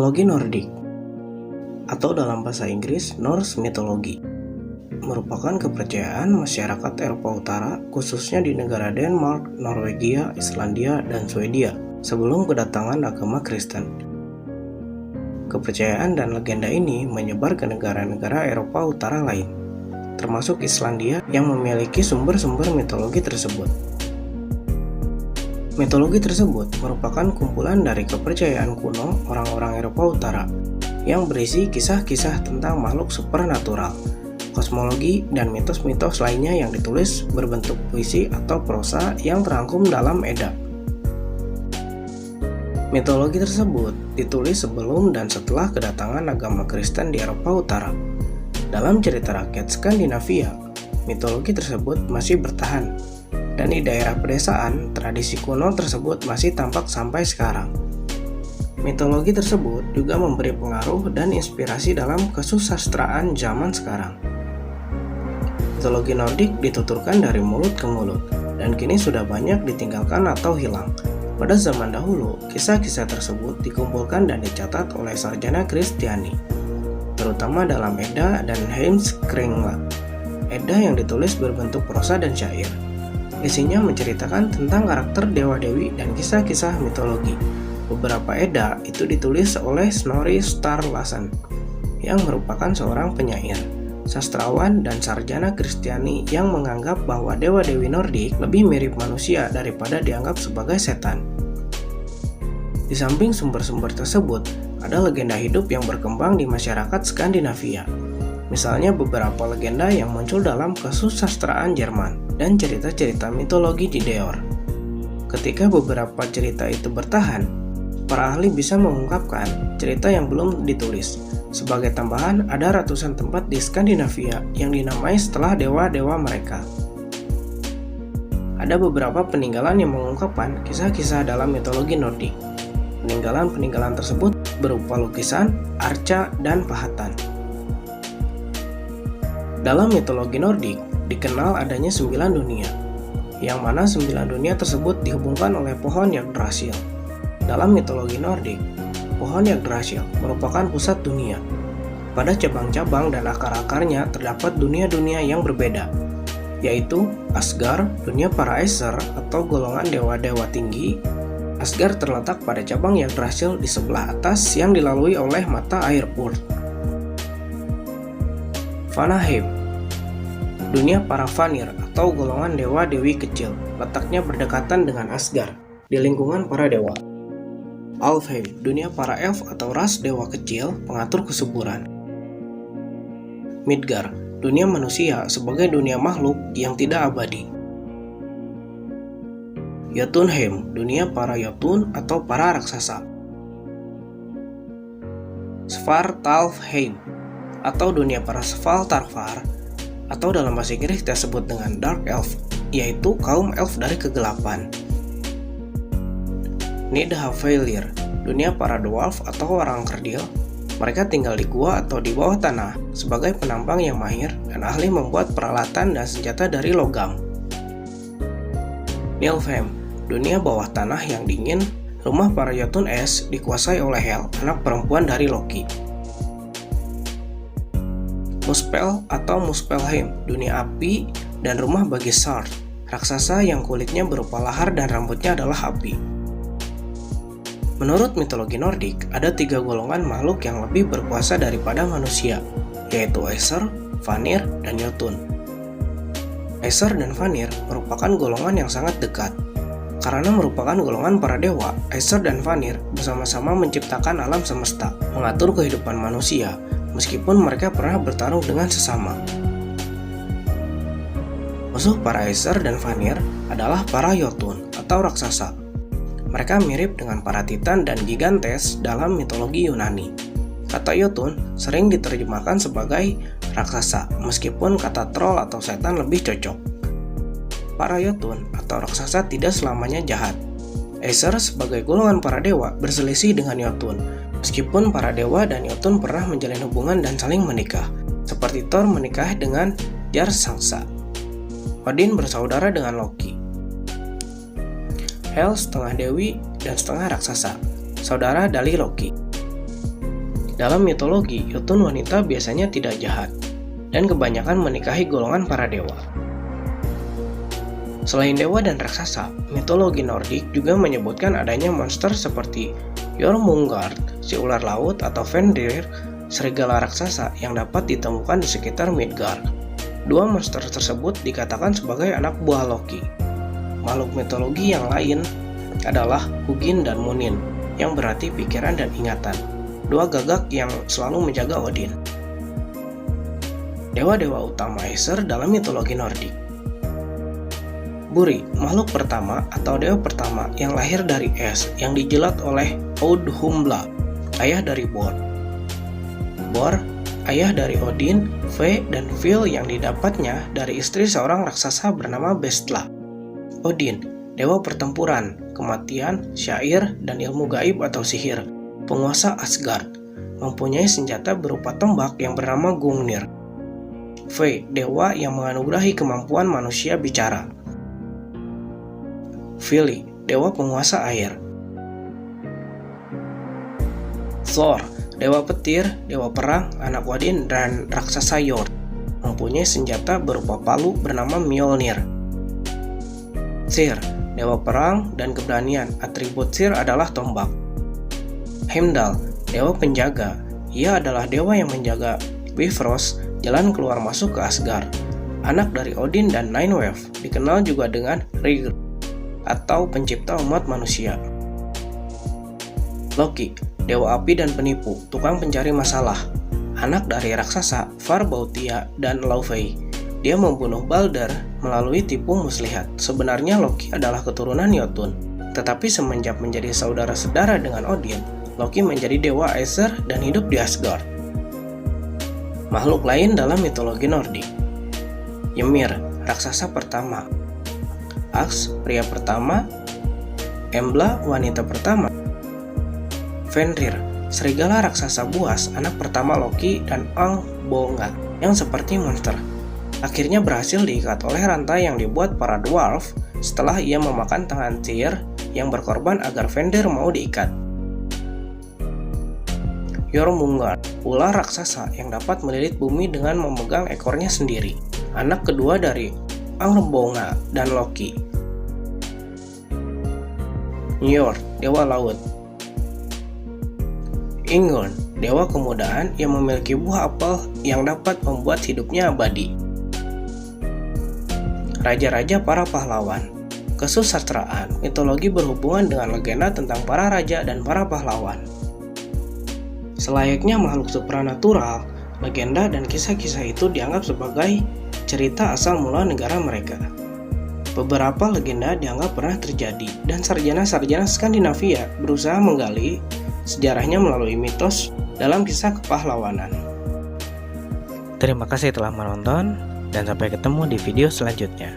Mitologi Nordik atau dalam bahasa Inggris Norse Mythology merupakan kepercayaan masyarakat Eropa Utara khususnya di negara Denmark, Norwegia, Islandia, dan Swedia sebelum kedatangan agama Kristen. Kepercayaan dan legenda ini menyebar ke negara-negara Eropa Utara lain, termasuk Islandia yang memiliki sumber-sumber mitologi tersebut. Mitologi tersebut merupakan kumpulan dari kepercayaan kuno orang-orang Eropa Utara yang berisi kisah-kisah tentang makhluk supernatural, kosmologi, dan mitos-mitos lainnya yang ditulis berbentuk puisi atau prosa yang terangkum dalam Edda. Mitologi tersebut ditulis sebelum dan setelah kedatangan agama Kristen di Eropa Utara. Dalam cerita rakyat Skandinavia, mitologi tersebut masih bertahan, dan di daerah pedesaan, tradisi kuno tersebut masih tampak sampai sekarang. Mitologi tersebut juga memberi pengaruh dan inspirasi dalam kesusastraan zaman sekarang. Mitologi Nordik dituturkan dari mulut ke mulut, dan kini sudah banyak ditinggalkan atau hilang. Pada zaman dahulu, kisah-kisah tersebut dikumpulkan dan dicatat oleh sarjana Kristiani, terutama dalam Edda dan Heimskringla. Edda yang ditulis berbentuk prosa dan syair. Isinya menceritakan tentang karakter dewa-dewi dan kisah-kisah mitologi. Beberapa Edda itu ditulis oleh Snorri Sturlason yang merupakan seorang penyair, sastrawan, dan sarjana Kristiani yang menganggap bahwa dewa-dewi Nordik lebih mirip manusia daripada dianggap sebagai setan. Di samping sumber-sumber tersebut, ada legenda hidup yang berkembang di masyarakat Skandinavia. Misalnya beberapa legenda yang muncul dalam kesusastraan Jerman dan cerita-cerita mitologi di Deor. Ketika beberapa cerita itu bertahan, para ahli bisa mengungkapkan cerita yang belum ditulis. Sebagai tambahan, ada ratusan tempat di Skandinavia yang dinamai setelah dewa-dewa mereka. Ada beberapa peninggalan yang mengungkapkan kisah-kisah dalam mitologi Nordik. Peninggalan-peninggalan tersebut berupa lukisan, arca, dan pahatan. Dalam mitologi Nordik, dikenal adanya 9 dunia, yang mana 9 dunia tersebut dihubungkan oleh pohon Yggdrasil. Dalam mitologi Nordik, pohon Yggdrasil merupakan pusat dunia. Pada cabang-cabang dan akar-akarnya terdapat dunia-dunia yang berbeda, yaitu Asgard, dunia para Aesir atau golongan dewa-dewa tinggi. Asgard terletak pada cabang Yggdrasil di sebelah atas yang dilalui oleh mata air Urd. Vanaheim, dunia para Vanir atau golongan dewa-dewi kecil, letaknya berdekatan dengan Asgard, di lingkungan para dewa. Alfheim, dunia para elf atau ras dewa kecil, pengatur kesuburan. Midgard, dunia manusia sebagai dunia makhluk yang tidak abadi. Jotunheim, dunia para Jotun atau para raksasa. Svartalfheim, atau dunia para Svaltarvar, atau dalam bahasa Inggris kita sebut dengan Dark Elf, yaitu kaum elf dari kegelapan. Nidhaffalir, dunia para dwarf atau orang kerdil. Mereka tinggal di gua atau di bawah tanah sebagai penambang yang mahir dan ahli membuat peralatan dan senjata dari logam. Nilfheim, dunia bawah tanah yang dingin. Rumah para Jotun es dikuasai oleh Hel, anak perempuan dari Loki. Muspel atau Muspelheim, dunia api dan rumah bagi Sard, raksasa yang kulitnya berupa lahar dan rambutnya adalah api. Menurut mitologi Nordik, ada 3 golongan makhluk yang lebih berkuasa daripada manusia, yaitu Aesir, Vanir, dan Jotun. Aesir dan Vanir merupakan golongan yang sangat dekat. Karena merupakan golongan para dewa, Aesir dan Vanir bersama-sama menciptakan alam semesta, mengatur kehidupan manusia, meskipun mereka pernah bertarung dengan sesama. Musuh para Aesir dan Vanir adalah para Jotun atau raksasa. Mereka mirip dengan para Titan dan Gigantes dalam mitologi Yunani. Kata Jotun sering diterjemahkan sebagai raksasa, meskipun kata troll atau setan lebih cocok. Para Jotun atau raksasa tidak selamanya jahat. Aesir sebagai golongan para dewa berselisih dengan Jotun, meskipun para dewa dan Jotun pernah menjalin hubungan dan saling menikah, seperti Thor menikah dengan Jarsangsa. Odin bersaudara dengan Loki. Hel setengah dewi dan setengah raksasa, saudara dari Loki. Dalam mitologi, Jotun wanita biasanya tidak jahat, dan kebanyakan menikahi golongan para dewa. Selain dewa dan raksasa, mitologi Nordik juga menyebutkan adanya monster seperti Jormungand, si ular laut, atau Fenrir, serigala raksasa yang dapat ditemukan di sekitar Midgard. Dua monster tersebut dikatakan sebagai anak buah Loki. Makhluk mitologi yang lain adalah Hugin dan Munin, yang berarti pikiran dan ingatan. Dua gagak yang selalu menjaga Odin. Dewa-dewa utama Aesir dalam mitologi Nordik. Buri, makhluk pertama atau dewa pertama yang lahir dari es yang dijelat oleh Audhumbla, ayah dari Bor. Bor, ayah dari Odin, Ve, dan Vil yang didapatnya dari istri seorang raksasa bernama Bestla. Odin, dewa pertempuran, kematian, syair, dan ilmu gaib atau sihir, penguasa Asgard, mempunyai senjata berupa tombak yang bernama Gungnir. Ve, dewa yang menganugerahi kemampuan manusia bicara. Vili, dewa penguasa air. Thor, dewa petir, dewa perang, anak Odin, dan raksasa Jord, mempunyai senjata berupa palu bernama Mjolnir. Tyr, dewa perang dan keberanian, atribut Tyr adalah tombak. Heimdall, dewa penjaga. Ia adalah dewa yang menjaga Bifrost, jalan keluar masuk ke Asgard. Anak dari Odin dan Ninewave, dikenal juga dengan Rig atau pencipta umat manusia. Loki, dewa api dan penipu, tukang pencari masalah. Anak dari raksasa Farbautia dan Laufey. Dia membunuh Balder melalui tipu muslihat. Sebenarnya Loki adalah keturunan Jotun, tetapi semenjak menjadi saudara-saudara dengan Odin, Loki menjadi dewa Aesir dan hidup di Asgard. Makhluk lain dalam mitologi Nordik. Ymir, raksasa pertama. Aks, pria pertama. Embla, wanita pertama. Fenrir, serigala raksasa buas, anak pertama Loki, dan Angbonga, yang seperti monster. Akhirnya berhasil diikat oleh rantai yang dibuat para dwarf setelah ia memakan tangan Tyr yang berkorban agar Fenrir mau diikat. Jormungand, ular raksasa yang dapat melilit bumi dengan memegang ekornya sendiri, anak kedua dari Angbonga dan Loki. Njord, dewa laut. Ingunn, dewa kemudahan yang memiliki buah apel yang dapat membuat hidupnya abadi. Raja-raja para pahlawan. Kesusastraan, mitologi berhubungan dengan legenda tentang para raja dan para pahlawan. Selayaknya makhluk supranatural, legenda dan kisah-kisah itu dianggap sebagai cerita asal mula negara mereka. Beberapa legenda dianggap pernah terjadi, dan sarjana-sarjana Skandinavia berusaha menggali sejarahnya melalui mitos dalam kisah kepahlawanan. Terima kasih telah menonton, dan sampai ketemu di video selanjutnya.